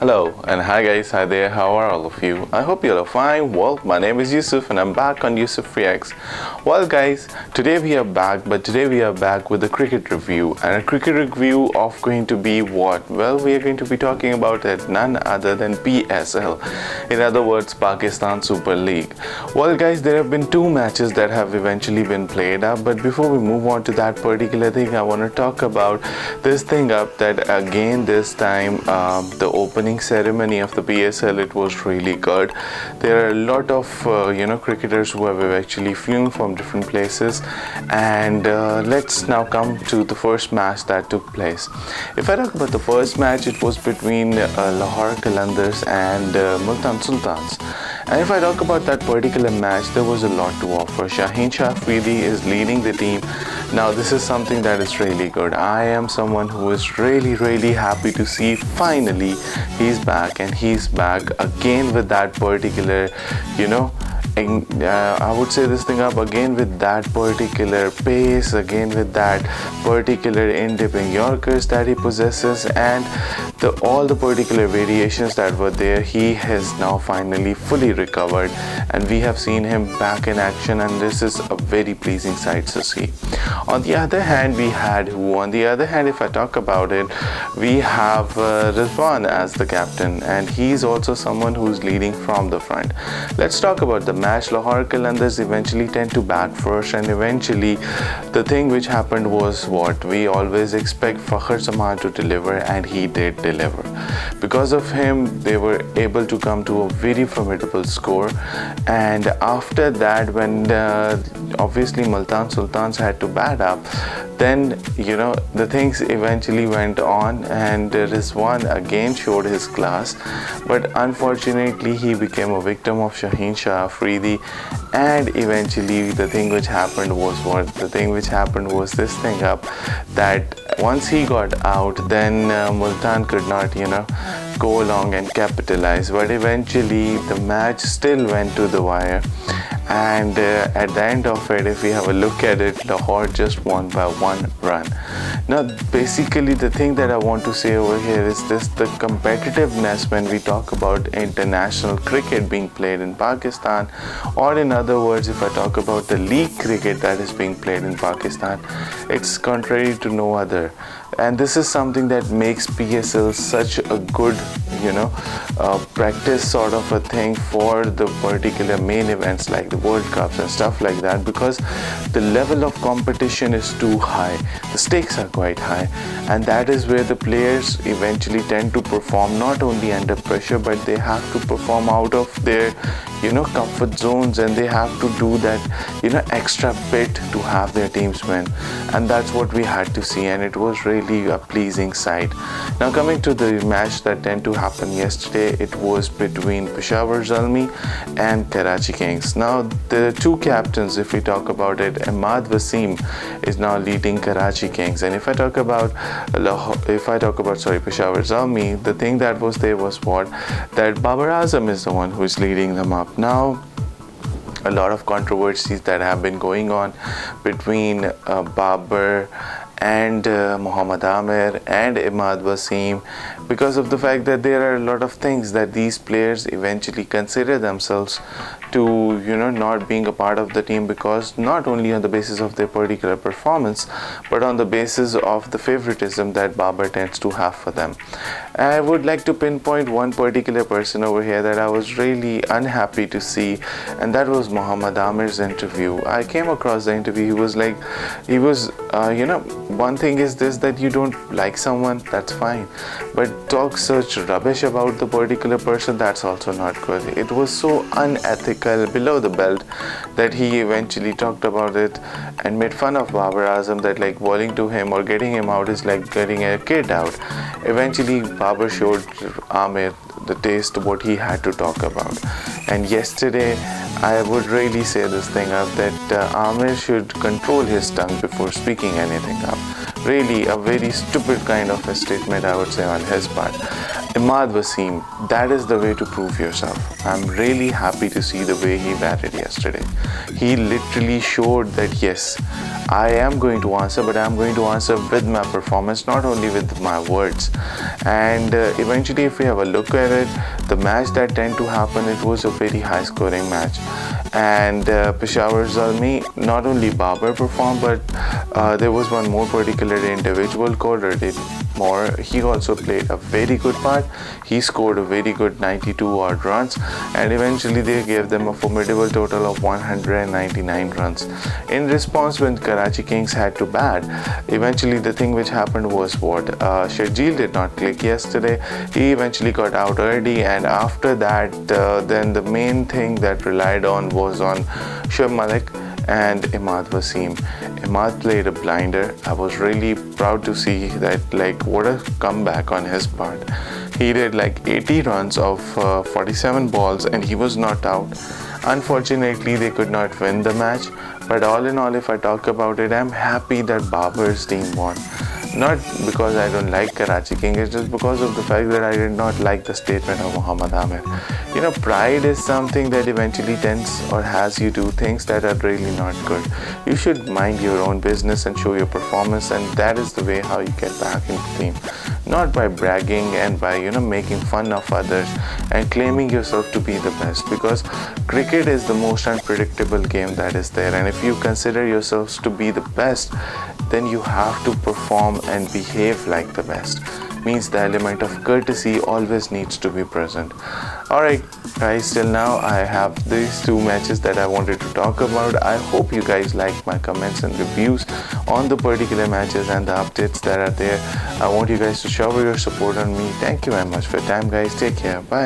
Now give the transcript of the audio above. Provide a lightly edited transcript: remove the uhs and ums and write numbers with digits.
Hello and hi guys, hi there, how are all of you? I hope you're fine. Well, my name is Yusuf and I'm back on Yusuf Reacts. Well guys, today we are back with a cricket review, and a cricket review of going to be what? Well, we are going to be talking about it none other than PSL, in other words Pakistan Super League. Well guys, there have been two matches that have eventually been played up, but before we move on to that particular thing, I want to talk about this thing up that again this time the opening ceremony of the PSL, it was really good. There are a lot of cricketers who have actually flown from different places, and let's now come to the first match that took place. If I talk about the first match, it was between Lahore Qalandars and Multan Sultans. And if I talk about that particular match, there was a lot to offer. Shaheen Shah Afridi is leading the team. Now this is something that is really good. I am someone who is really happy to see finally he's back, and he's back again with that particular, I would say this thing up again with that particular pace, again with that particular in-dipping Yorkers that he possesses, and all the particular variations that were there, he has now finally fully recovered, and we have seen him back in action, and this is a very pleasing sight to see. On the other hand, if I talk about it, we have Rizwan as the captain, and he's also someone who's leading from the front. Let's talk about the match. Lahore Qalandars eventually tend to bat first, and eventually the thing which happened was what we always expect Fakhr Zaman to deliver, and he did deliver. Because of him, they were able to come to a very formidable score, and after that, when obviously Multan Sultans had to bat up, then the things eventually went on, and Rizwan again showed his class, but unfortunately he became a victim of Shaheen Shah Afridi. And eventually the thing which happened was this thing up, that once he got out, then Multan could not go along and capitalize, but eventually the match still went to the wire. And at the end of it, if we have a look at it, Lahore just won by 1 run. Now basically the thing that I want to say over here is this: the competitiveness when we talk about international cricket being played in Pakistan, or in other words, if I talk about the league cricket that is being played in Pakistan, it's contrary to no other. And this is something that makes PSL such a good practice sort of a thing for the particular main events like the World Cups and stuff like that, because the level of competition is too high, the stakes are quite high, and that is where the players eventually tend to perform not only under pressure, but they have to perform out of their comfort zones, and they have to do that extra bit to have their teams win. And that's what we had to see, and it was really a pleasing sight. Now coming to the match that tended to happen yesterday, it was between Peshawar Zalmi and Karachi Kings. Now the two captains, if we talk about it, Ahmad Wasim is now leading Karachi Kings, and if I talk about Peshawar Zalmi, the thing that was there was that Babar Azam is the one who is leading them up. Now a lot of controversies that have been going on between Babar and Muhammad Amir and Ahmad Wasim, because of the fact that there are a lot of things that these players eventually consider themselves to not being a part of the team, because not only on the basis of their particular performance, but on the basis of the favoritism that Babar tends to have for them. I would like to pinpoint one particular person over here that I was really unhappy to see, and that was Muhammad Amir's interview. I came across the interview. He was one thing is this, that you don't like someone, that's fine, but talk such rubbish about the particular person, that's also not good. It was so unethical, below the belt, that he eventually talked about it and made fun of Babar Azam, that like bowling to him or getting him out is like getting a kid out. Eventually Babar showed Amir the taste what he had to talk about. And yesterday I would really say this thing up, that Amir should control his tongue before speaking anything up, really a very stupid kind of a statement, I would say, on his part. Imad Wasim, that is the way to prove yourself. I'm really happy to see the way he batted yesterday. He literally showed that yes, I am going to answer, but I'm going to answer with my performance, not only with my words. And eventually, if we have a look at it, the match that tend to happen, it was a very high scoring match. And Peshawar Zalmi, not only Babar performed, but there was one more particular individual called Radit More. He also played a very good part. He scored a very good 92 odd runs, and eventually they gave them a formidable total of 199 runs. In response, when Karachi Kings had to bat, eventually the thing which happened was what? Sharjeel did not click yesterday. He eventually got out early, and after that, then the main thing that relied on was on Shoaib Malik and Imad Wasim. Imad played a blinder. I was really proud to see that, like, what a comeback on his part. He did like 80 runs of 47 balls and he was not out. Unfortunately, they could not win the match. But all in all, if I talk about it, I'm happy that Babar's team won. Not because I don't like Karachi King, it's just because of the fact that I did not like the statement of Muhammad Amir. You know, pride is something that eventually tends or has you do things that are really not good. You should mind your own business and show your performance, and that is the way how you get back in the team. Not by bragging and by, making fun of others and claiming yourself to be the best, because cricket is the most unpredictable game that is there, and if you consider yourselves to be the best, then you have to perform and behave like the best. Means the element of courtesy always needs to be present. Alright guys, till now I have these two matches that I wanted to talk about. I hope you guys like my comments and reviews on the particular matches and the updates that are there. I want you guys to shower your support on me. Thank you very much for your time, guys. Take care. Bye.